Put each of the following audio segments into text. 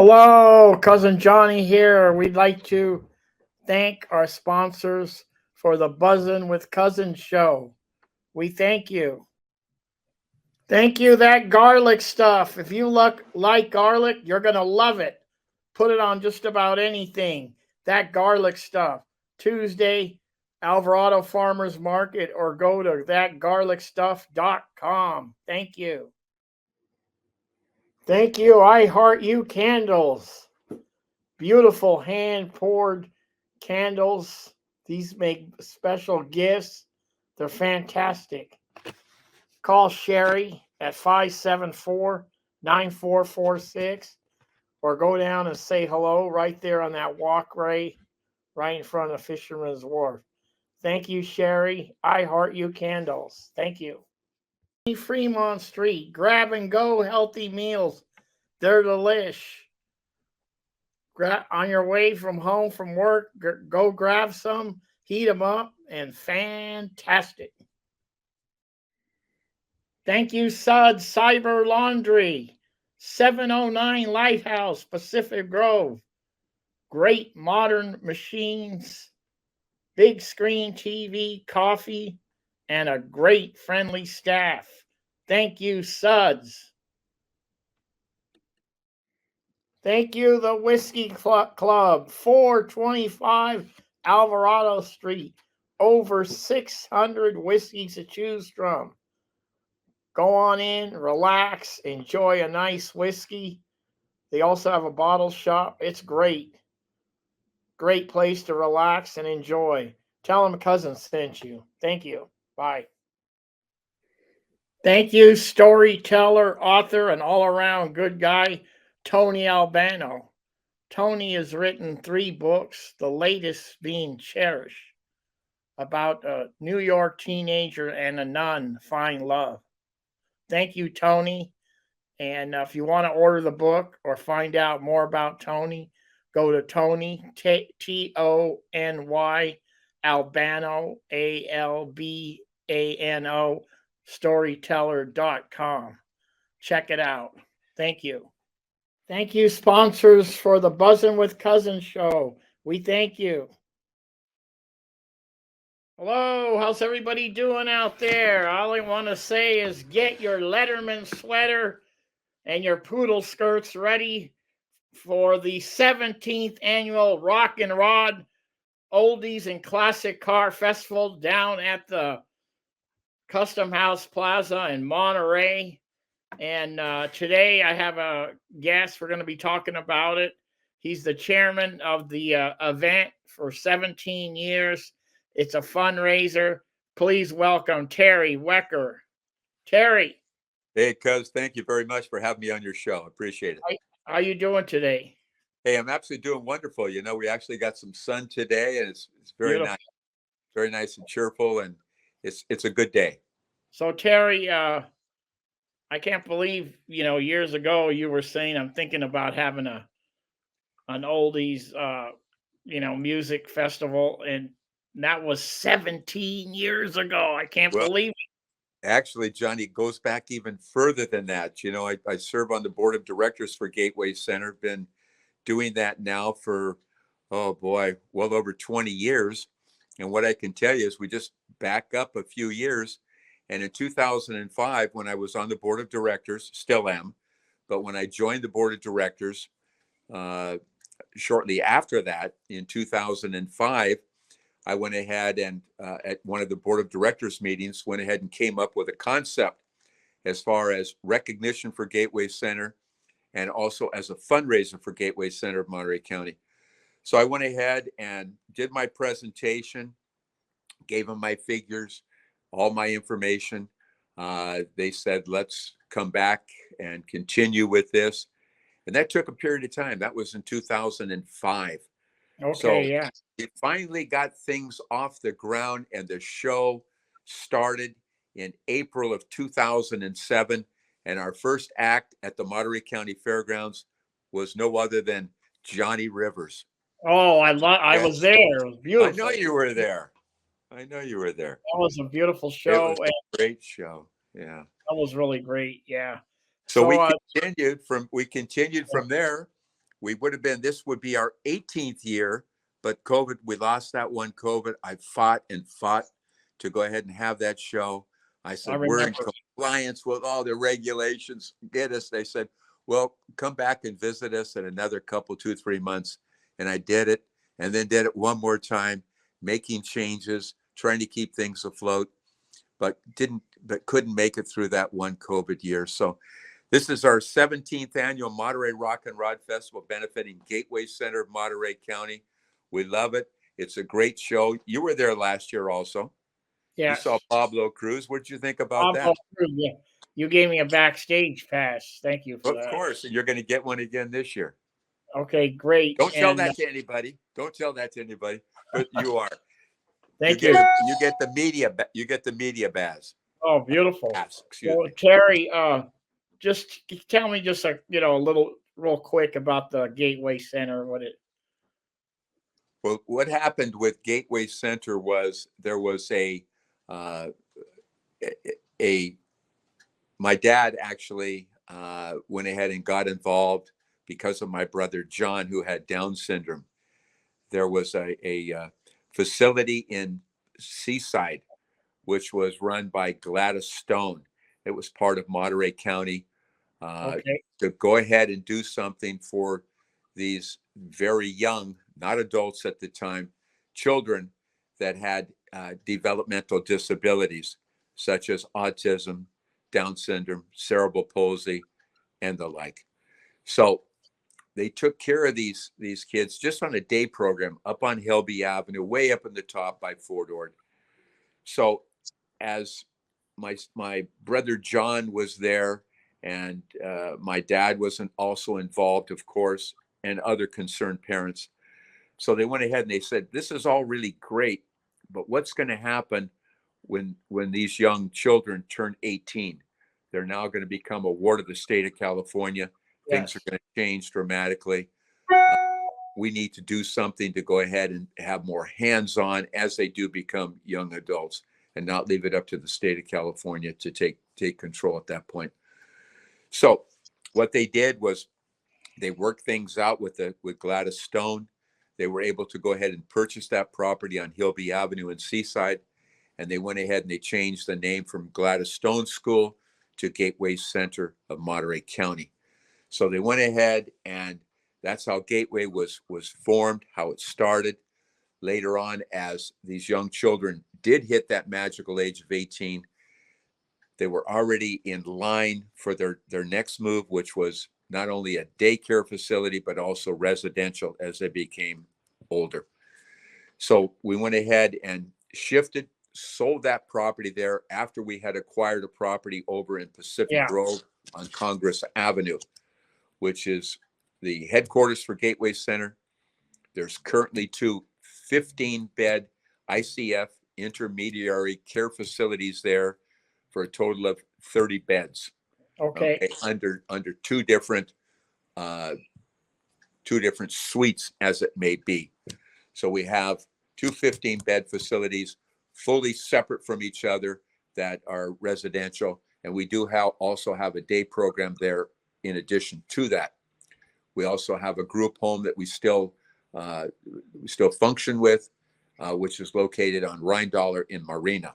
Hello, Cousin Johnny here. We'd like to thank our sponsors for the Buzzin' with Cousins show. We thank you. Thank you, that garlic stuff. If you like garlic, you're going to love it. Put it on just about anything. That garlic stuff. Tuesday, Alvarado Farmers Market, or go to thatgarlicstuff.com. Thank you. Thank you, I Heart You Candles. Beautiful hand poured candles. These make special gifts. They're fantastic. Call Sherry at 574-9446 or go down and say hello right there on that walkway right in front of Fisherman's Wharf. Thank you, Sherry. I Heart You Candles. Thank you. Fremont Street. Grab and go healthy meals. They're delish. On your way from home from work, go grab some, heat them up, and fantastic. Thank you, Sud Cyber Laundry, 709 Lighthouse, Pacific Grove. Great modern machines, big screen TV, coffee, and a great friendly staff. Thank you, Suds. Thank you, the Whiskey Club, 425 Alvarado Street. Over 600 whiskeys to choose from. Go on in, relax, enjoy a nice whiskey. They also have a bottle shop. It's great. Great place to relax and enjoy. Tell them Cousin sent you. Thank you. Bye. Thank you, storyteller, author, and all-around good guy, Tony Albano. Tony has written 3 books, the latest being Cherish, about a New York teenager and a nun find love. Thank you, Tony. And if you want to order the book or find out more about Tony, go to Tony, Tony, Albano, Albano, storyteller.com. Check it out. Thank you. Thank you, sponsors, for the Buzzin' with Cousins show. We thank you. Hello, how's everybody doing out there? All I want to say is get your Letterman sweater and your poodle skirts ready for the 17th annual Rock and Rod Oldies and Classic Car Festival down at the Custom House Plaza in Monterey. And today I have a guest. We're going to be talking about it. He's the chairman of the event for 17 years. It's a fundraiser. Please welcome Terry Wecker. Terry. Hey, Cuz, thank you very much for having me on your show. Appreciate it. How you doing today? Hey, I'm absolutely doing wonderful. You know, we actually got some sun today, and it's very nice, very nice and cheerful, and it's a good day. So Terry, I can't believe, years ago you were saying I'm thinking about having an oldies, music festival, and that was 17 years ago. I can't believe it. Actually, Johnny, it goes back even further than that. You know, I serve on the board of directors for Gateway Center. Been doing that now for, oh boy, well over 20 years. And what I can tell you is we just back up a few years. And in 2005, when I was on the board of directors, still am, but when I joined the board of directors, shortly after that, in 2005, I went ahead and at one of the board of directors meetings, went ahead and came up with a concept as far as recognition for Gateway Center and also as a fundraiser for Gateway Center of Monterey County. So I went ahead and did my presentation, gave them my figures, all my information. They said, let's come back and continue with this. And that took a period of time. That was in 2005. Okay, so yeah. It finally got things off the ground, and the show started in April of 2007. And our first act at the Monterey County Fairgrounds was no other than Johnny Rivers. Oh, I was there. It was beautiful. I know you were there. That was a beautiful show. It was a great show. Yeah. That was really great. Yeah. So we continued from there. this would be our 18th year, but COVID, we lost that one COVID. I fought and fought to go ahead and have that show. I said, we're in compliance with all the regulations. Get us. They said, well, come back and visit us in another couple, 2-3 months. And I did it, and then did it one more time, making changes, trying to keep things afloat, but couldn't make it through that one COVID year. So this is our 17th annual Monterey Rock and Rod Festival benefiting Gateway Center of Monterey County. We love it. It's a great show. You were there last year also. Yeah. You saw Pablo Cruz. What did you think about that? Cruz, yeah. You gave me a backstage pass. Thank you for that. Of course. And you're going to get one again this year. Okay, great. Don't tell that to anybody. Don't tell that to anybody, but you are. Thank you. You get the media. You get the media badge. Oh, beautiful. Excuse me. Terry, just tell me just a little real quick about the Gateway Center. Well, what happened with Gateway Center was there was my dad actually went ahead and got involved because of my brother John, who had Down syndrome. There was a facility in Seaside, which was run by Gladys Stone. It was part of Monterey County to go ahead and do something for these very young, not adults at the time, children that had developmental disabilities such as autism, Down syndrome, cerebral palsy, and the like. So they took care of these kids just on a day program up on Hilby Avenue, way up in the top by Fort Ord. So as my brother John was there, and my dad was also involved, of course, and other concerned parents. So they went ahead and they said, this is all really great, but what's going to happen when these young children turn 18? They're now going to become a ward of the state of California. Things are going to change dramatically. We need to do something to go ahead and have more hands-on as they do become young adults, and not leave it up to the state of California to take control at that point. So what they did was they worked things out with Gladys Stone. They were able to go ahead and purchase that property on Hilby Avenue in Seaside, and they went ahead and they changed the name from Gladys Stone School to Gateway Center of Monterey County. So they went ahead, and that's how Gateway was formed, how it started. Later on, as these young children did hit that magical age of 18, they were already in line for their next move, which was not only a daycare facility, but also residential as they became older. So we went ahead and sold that property there after we had acquired a property over in Pacific Grove on Congress Avenue, which is the headquarters for Gateway Center. There's currently 2 15-bed ICF intermediary care facilities there for a total of 30 beds. Okay. Under 2 different suites, as it may be. So we have 2 15-bed facilities fully separate from each other that are residential, and we do also have a day program there in addition to that. We also have a group home that we still function with, which is located on Rheindaler in Marina.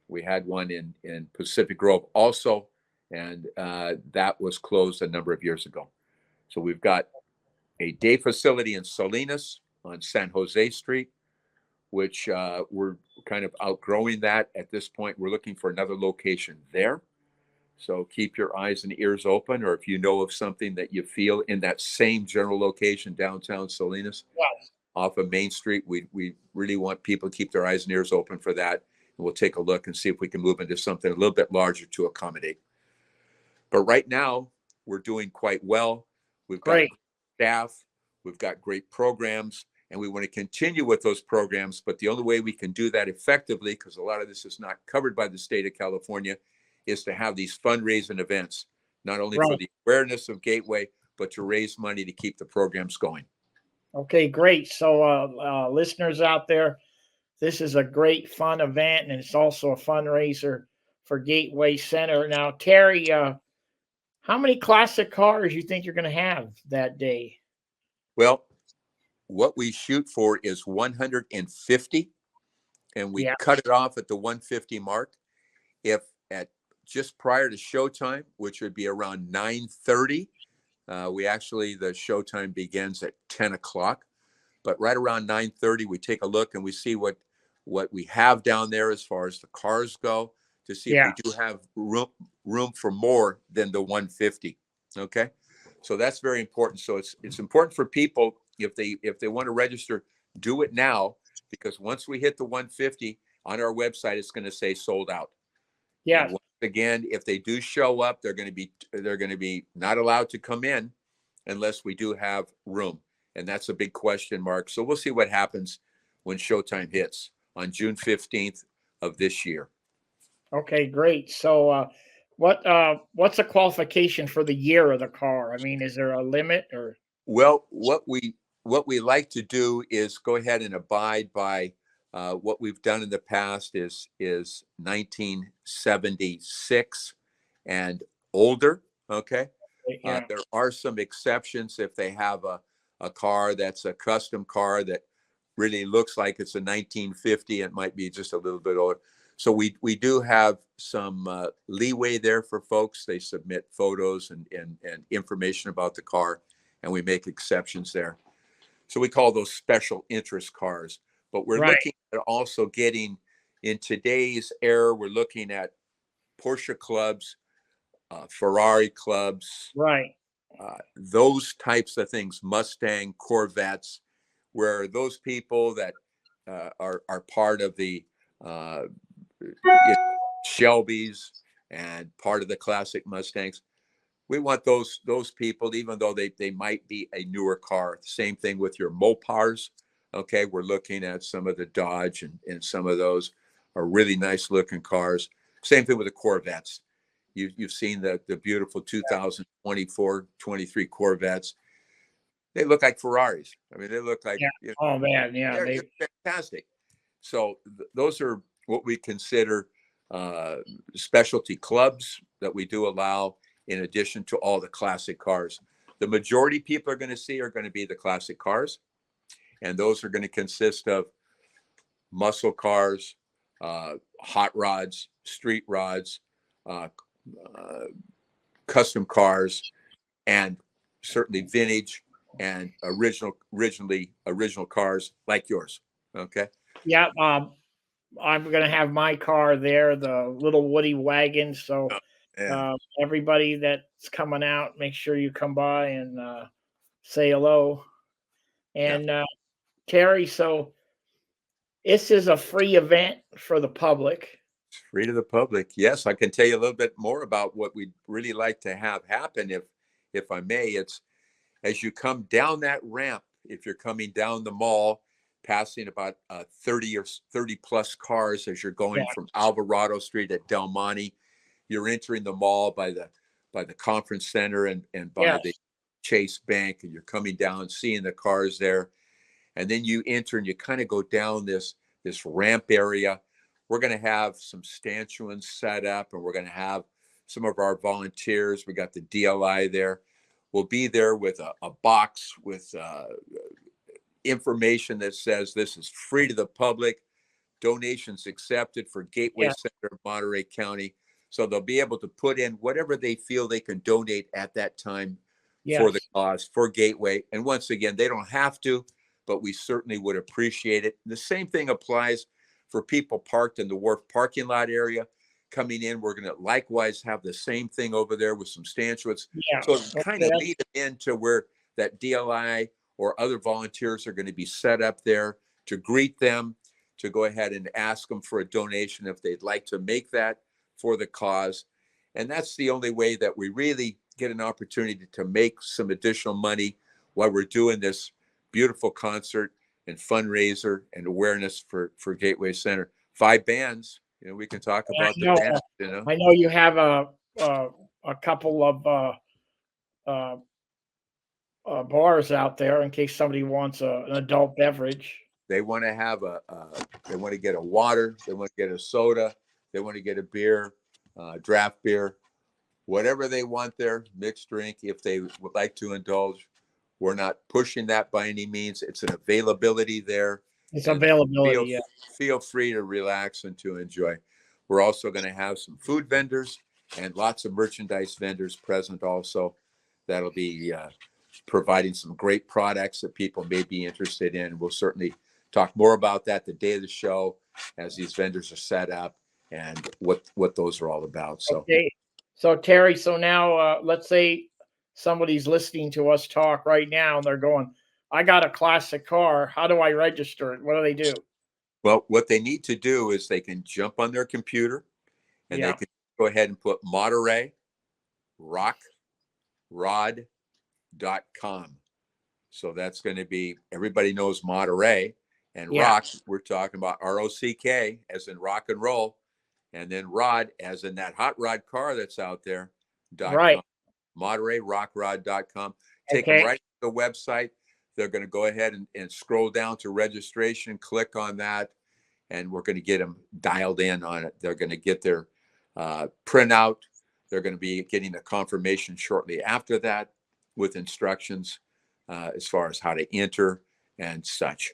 We had one in Pacific Grove also, and that was closed a number of years ago. So we've got a day facility in Salinas on San Jose Street, which we're kind of outgrowing that at this point. We're looking for another location there. So keep your eyes and ears open, or if you know of something that you feel in that same general location, downtown Salinas, off of Main Street, we really want people to keep their eyes and ears open for that. And we'll take a look and see if we can move into something a little bit larger to accommodate. But right now, we're doing quite well. We've got staff, we've got great programs, and we want to continue with those programs. But the only way we can do that effectively, because a lot of this is not covered by the state of California, is to have these fundraising events, not only for the awareness of Gateway, but to raise money to keep the programs going. Okay, great. So listeners out there, this is a great fun event, and it's also a fundraiser for Gateway Center. Now, Terry, how many classic cars you think you're going to have that day? Well, what we shoot for is 150, and we Yeah, cut it off at the 150 mark. If at just prior to showtime, which would be around 9:30, the showtime begins at 10 o'clock. But right around 9:30, we take a look and we see what we have down there as far as the cars go, to see if yeah, we do have room for more than the 150. Okay, so that's very important. So it's important for people, if they want to register, do it now, because once we hit the 150 on our website, it's going to say sold out. And yeah. once again, if they do show up, they're going to be not allowed to come in unless we do have room. And that's a big question mark. So we'll see what happens when showtime hits on June 15th of this year. Okay, great. So, what's a qualification for the year of the car? I mean, is there a limit or? Well, what we like to do is go ahead and abide by what we've done in the past is 1976 and older. Okay. Yeah, There are some exceptions if they have a car that's a custom car that really looks like it's a 1950. It might be just a little bit older. So we do have some leeway there for folks. They submit photos and information about the car, and we make exceptions there. So we call those special interest cars. But we're right, looking at also getting, in today's era, we're looking at Porsche clubs, Ferrari clubs, right. those types of things, Mustang, Corvettes, where those people that are part of the uh, Shelbys and part of the classic Mustangs. We want those people, even though they might be a newer car. Same thing with your Mopars. Okay, we're looking at some of the Dodge, and some of those are really nice looking cars. Same thing with the Corvettes. You've seen the beautiful 2024, 23 Corvettes. They look like Ferraris. I mean, they look like, Yeah. Oh man, yeah. they're fantastic. So those are what we consider uh, specialty clubs that we do allow, in addition to all the classic cars. The majority people are going to see are going to be the classic cars, and those are going to consist of muscle cars, hot rods, street rods, uh, uh, custom cars, and certainly vintage and original cars like yours. Okay. Yeah. I'm gonna have my car there, the little Woody wagon. So, And everybody that's coming out, make sure you come by and say hello. yeah, And Terry, so this is a free event for the public. it's free to the public. Yes, I can tell you a little bit more about what we'd really like to have happen, if I may. It's as you come down that ramp, if you're coming down the mall, passing about 30 plus cars as you're Yeah, going from Alvarado Street at Del Monte, you're entering the mall by the conference center and by the yes, Chase Bank, and you're coming down, seeing the cars there, and then you enter and you kind of go down this ramp area. We're going to have some stanchions set up, and we're going to have some of our volunteers. We got the DLI there. We'll be there with a box with information that says this is free to the public, donations accepted for Gateway yeah, Center of Monterey County. So they'll be able to put in whatever they feel they can donate at that time for the yes, cause, for Gateway. And once again, they don't have to, but we certainly would appreciate it. And the same thing applies for people parked in the wharf parking lot area. Coming in, we're going to likewise have the same thing over there with some stanchions. yeah. So kind Okay, of lead it into where that DLI or other volunteers are going to be set up there to greet them, to go ahead and ask them for a donation if they'd like to make that for the cause. And that's the only way that we really get an opportunity to make some additional money while we're doing this beautiful concert and fundraiser and awareness for Gateway Center. 5 bands, we can talk I about the know. band. I know you have a a couple of uh, bars out there in case somebody wants an adult beverage. They want to have they want to get a water, they want to get a soda, they want to get a beer, draft beer, whatever they want there, mixed drink. If they would like to indulge, We're not pushing that by any means. It's an availability there. It's And availability. feel, Yeah. feel free to relax and to enjoy. We're also going to have some food vendors and lots of merchandise vendors present also. That'll be providing some great products that people may be interested in. We'll certainly talk more about that the day of the show as these vendors are set up and what those are all about. So, Okay. So Terry, so now let's say somebody's listening to us talk right now and they're going, I got a classic car. How do I register it? What do they do? well, what they need to do is they can jump on their computer and they Yeah. can go ahead and put Monterey Rock Rod.com. So that's going to be, everybody knows Monterey, and Yeah. rock, we're talking about ROCK as in rock and roll, and then rod as in that hot rod car that's out there. Right. .com. MontereyRockRod.com. Take them Okay. right to the website. They're going to go ahead and scroll down to registration, click on that, and we're going to get them dialed in on it. They're going to get their printout. They're going to be getting a confirmation shortly after that with instructions as far as how to enter and such.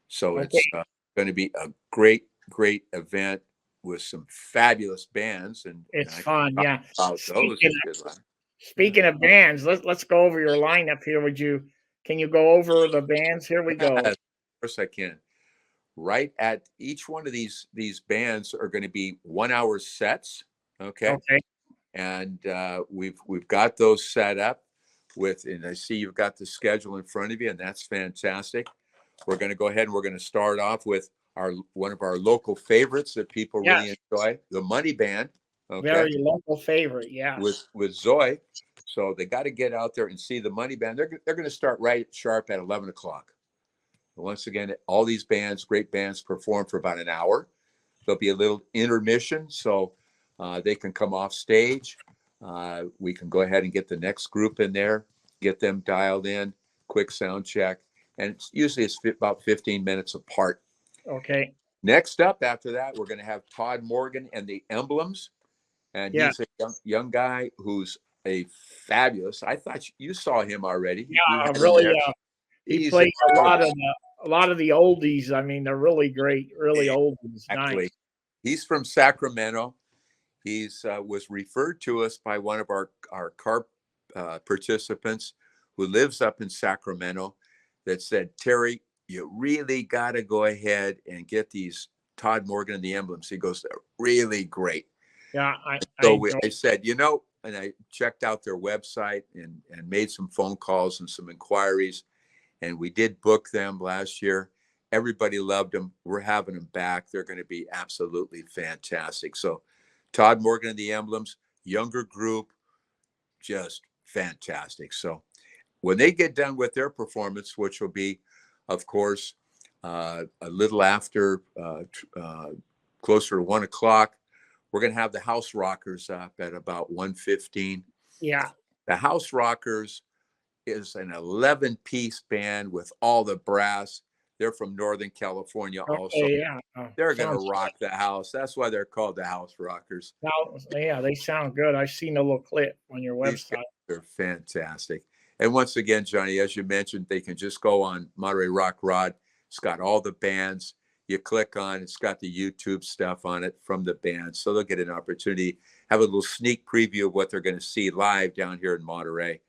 So Okay. it's going to be a great, great event with some fabulous bands. And It's I fun. talk Yeah. about those. Speaking of bands, let's go over your lineup here. Can you go over the bands? Here we Yes, go. of course I can. Right at each one of these bands are going to be 1 hour sets. Okay. Okay. And we've got those set up with, and I see you've got the schedule in front of you, and that's fantastic. We're going to go ahead and we're going to start off with one of our local favorites that people really Yes. enjoy, the Money Band. Okay, Very local favorite. Yes. with Zoe. So they got to get out there and see the Money Band. They're going to start right sharp at 11 o'clock. Once again, all these bands, great bands, perform for about an hour. There'll be a little intermission, so they can come off stage. We can go ahead and get the next group in there, get them dialed in, quick sound check, and it's about 15 minutes apart. Okay. Next up after that, we're going to have Todd Morgan and the Emblems, and Yeah. he's a young guy who's a fabulous. I thought you saw him already. You Yeah. had him Really. there. He He's plays incredible. a lot of the oldies. I mean, they're really great. Really oldies. Exactly. Nice. He's from Sacramento. He's was referred to us by one of our car participants who lives up in Sacramento that said, Terry, you really got to go ahead and get these Todd Morgan and the Emblems. He goes, they're really great. Yeah. I said, and I checked out their website and made some phone calls and some inquiries. And we did book them last year. Everybody loved them. We're having them back. They're going to be absolutely fantastic. So Todd Morgan and the Emblems, younger group, just fantastic. So when they get done with their performance, which will be, of course, a little after, closer to 1 o'clock, we're going to have the House Rockers up at about 1:15. Yeah. The House Rockers is an 11-piece band with all the brass. They're from Northern California also. Okay. Yeah. They're going Sounds to rock the house. That's why they're called the House Rockers. Yeah. They sound good. I've seen a little clip on your These website. guys are fantastic. And once again, Johnny, as you mentioned, they can just go on Monterey Rock Rod. It's got all the bands. You click on, it's got the YouTube stuff on it from the band. So they'll get an opportunity, have a little sneak preview of what they're going to see live down here in Monterey.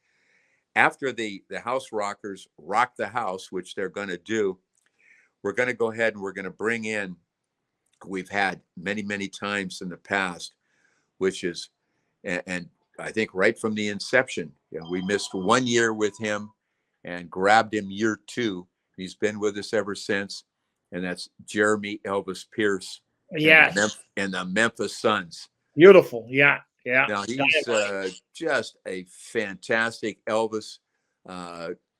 After the House Rockers rock the house, which they're going to do, we're going to go ahead and we're going to bring in, we've had many, many times in the past, which is, and I think right from the inception, we missed 1 year with him and grabbed him year 2. He's been with us ever since. And that's Jeremy Elvis Pierce Yes. and the Memphis Suns. Beautiful. Yeah. Yeah. Now he's just a fantastic Elvis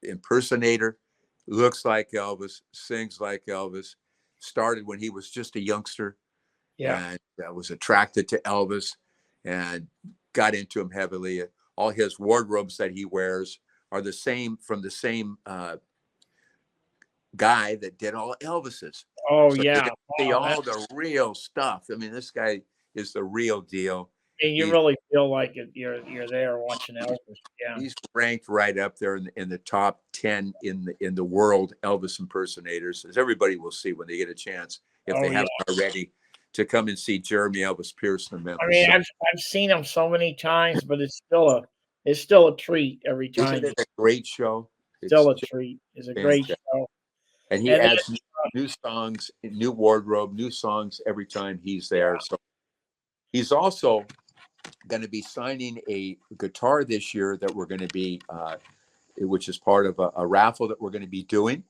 impersonator. Looks like Elvis, sings like Elvis. Started when he was just a youngster, Yeah. and was attracted to Elvis, and got into him heavily. All his wardrobes that he wears are the same from the same guy that did all Elvis's. Oh So you're yeah. going to see Wow, all the real stuff. I mean, this guy is the real deal. And you He's really feel like you're there watching Elvis. Yeah. he's ranked right up there in the top 10 in the world Elvis impersonators, as everybody will see when they get a chance, if Oh they yeah. haven't already, to come and see Jeremy Elvis Pierce in I Memphis. mean, So, I've seen him so many times, but it's still a treat every isn't time. it a great show? It's Still a just treat. It's a great fantastic. show. And he And then, adds new songs, new wardrobe, new songs every time he's there. So he's also going to be signing a guitar this year that we're going to be, which is part of a raffle that we're going to be doing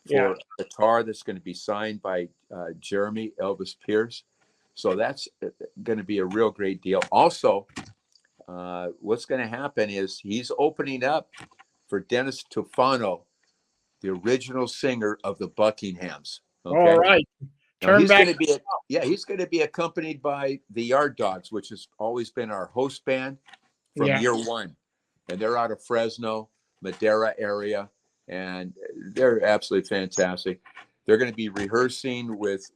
yeah, for a guitar that's going to be signed by Jeremy Elvis Pierce. So that's going to be a real great deal. Also, what's going to happen is he's opening up for Dennis Tufano, the original singer of the Buckinghams. all Okay. right. Now Turn he's back. going to be he's going to be accompanied by the Yard Dogs, which has always been our host band from Yeah, year one, and they're out of Fresno, Madera area, and they're absolutely fantastic. They're going to be rehearsing with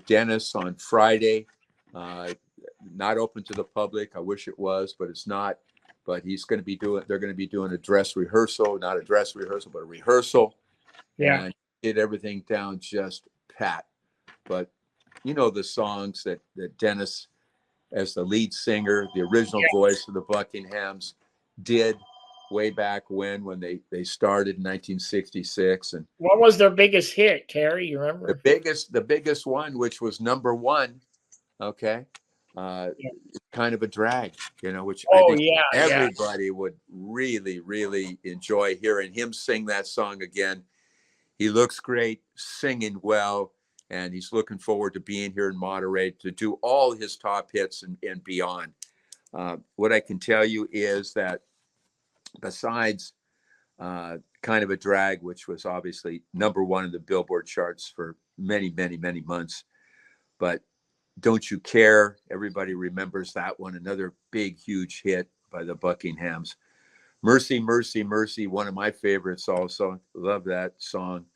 Dennis on Friday. Not open to the public. I wish it was, but it's not. But they're going to be doing a dress rehearsal, not a dress rehearsal, but a rehearsal, yeah, and get everything down just pat. But you know the songs that Dennis, as the lead singer, the original yeah. voice of the Buckinghams, did way back when they started in 1966. And What was their biggest hit, Terry? You the remember? biggest one, which was number one, okay, uh, Yeah. kind of a drag, which I Oh think yeah, yeah, everybody would really, really enjoy hearing him sing that song again. He looks great, singing well, and he's looking forward to being here in Monterey to do all his top hits and beyond. What I can tell you is that besides kind of a drag, which was obviously number one in the Billboard charts for many, many, many months, but Don't You Care? Everybody remembers that one, another big, huge hit by the Buckinghams. Mercy, Mercy, Mercy, one of my favorites also. Love that song.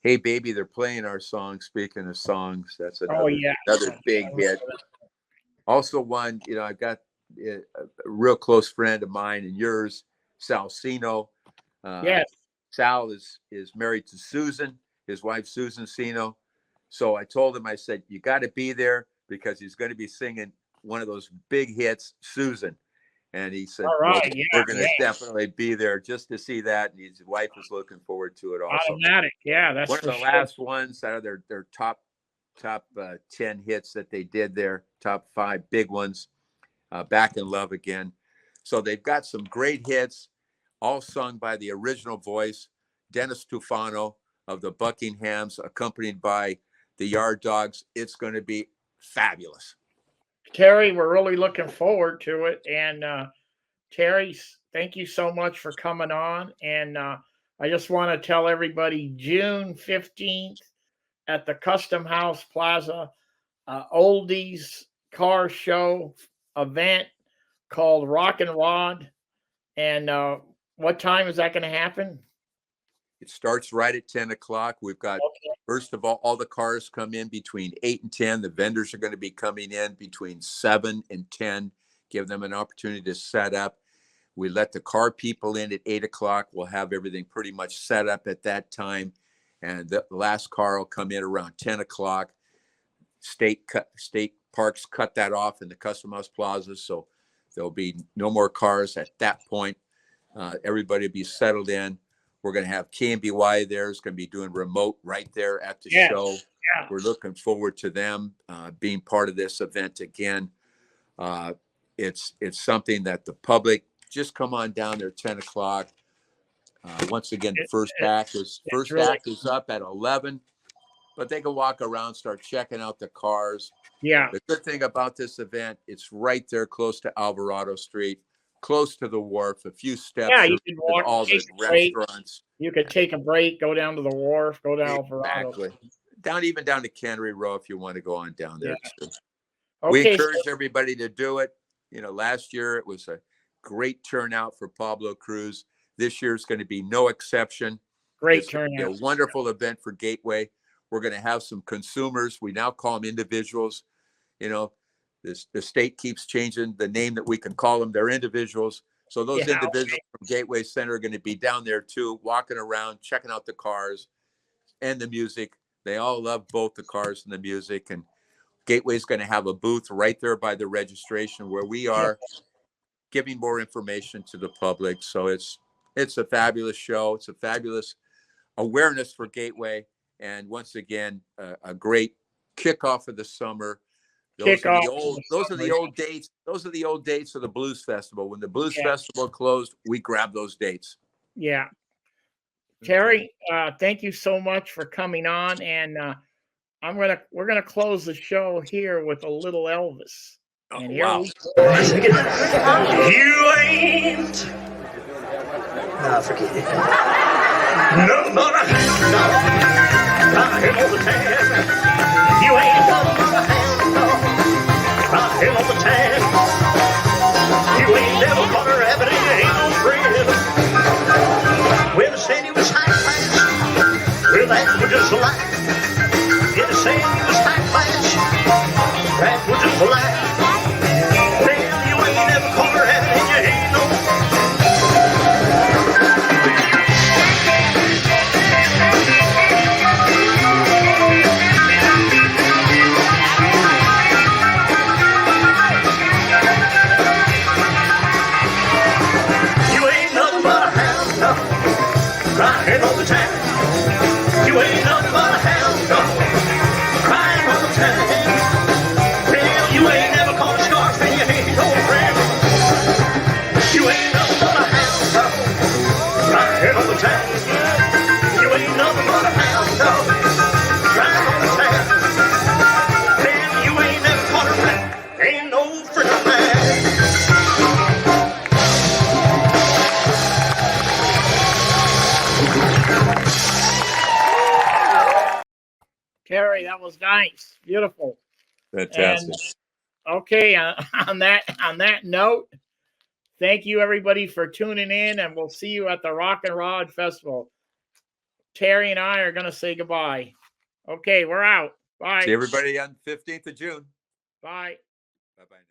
Hey Baby, they're playing our song. Speaking of songs, that's oh another yeah. another big hit. Also one, I've got a real close friend of mine and yours, Sal Sino. Uh, Yes. Sal is married to Susan, his wife Susan Sino. So I told him, I said, you got to be there because he's going to be singing one of those big hits, Susan. And he said, All well, right. Yeah, we're going yeah. to definitely be there just to see that. And his wife is looking forward to it also. Automatic. Yeah, that's One of for the sure. last ones out of their top 10 hits that they did there, top 5 big ones, Back in Love Again. So they've got some great hits, all sung by the original voice, Dennis Tufano of the Buckinghams, accompanied by the Yard Dogs. It's going to be fabulous. Terry, we're really looking forward to it. And Terry, thank you so much for coming on. And I just want to tell everybody June 15th at the Custom House Plaza, oldies car show event called Rock and Rod. And what time is that going to happen? It starts right at 10 o'clock. We've got, Okay. first of all the cars come in between 8 and 10. The vendors are going to be coming in between 7 and 10, give them an opportunity to set up. We let the car people in at 8 o'clock. We'll have everything pretty much set up at that time. And the last car will come in around 10 o'clock. State parks cut that off in the Custom House Plaza. So there'll be no more cars at that point. Everybody will be settled in. We're going to have KMBY there. It's going to be doing remote right there at the Yes. show. Yeah. We're looking forward to them being part of this event again. It's something that the public, just come on down there 10 o'clock. Once again, the It, first it, act is really, up at 11, but they can walk around, start checking out the cars. yeah. The good thing about this event, it's right there close to Alvarado Street, close to the wharf, a few steps Yeah, you to can walk, all the take a break. restaurants. You could take a break, go down to the wharf, go down Alvarado. Exactly. Even down to Cannery Row if you want to go on down there. Yeah. We Okay, so encourage everybody to do it. Last year it was a great turnout for Pablo Cruz. This year is going to be no exception. great It's going to be turnout. a wonderful event for Gateway. We're going to have some consumers. We now call them individuals. the state keeps changing the name that we can call them. They're individuals. So those Yeah, individuals from Gateway Center are going to be down there too, walking around, checking out the cars and the music. They all love both the cars and the music. And Gateway's going to have a booth right there by the registration where we are giving more information to the public. So it's a fabulous show. It's a fabulous awareness for Gateway. And once again, a great kickoff of the summer. Those are the old dates. Those are the old dates of the Blues Festival. When the Blues Festival closed, we grabbed those dates. Yeah. Terry, thank you so much for coming on. And we're gonna close the show here with a little Elvis. And here we go. You ain't. Forget it. Nothing but a hound dog. Crying all the time. You ain't nothing but a hound dog. Crying all the time. You ain't never caught a rabbit and you ain't no friend. Well, they said he was high class. Well, that was just a lie. Yeah, they said he was high class. That was just a lie. Well, you ain't never caught a rabbit and you ain't no crying all the time. You ain't nothing but a hound dog. Crying all the time. Well, you ain't never caught a scarf and you ain't no friend. You ain't nothing but a hound dog. Crying all the time. You ain't nothing but a hound dog. Crying all the time. Well, you ain't never caught a rat. Ain't no friend of mine. Terry, that was nice. Beautiful. Fantastic. And, okay, on that note, thank you everybody for tuning in, and we'll see you at the Rock and Rod Festival. Terry and I are going to say goodbye. Okay, we're out. Bye. See everybody on 15th of June. Bye. Bye-bye now.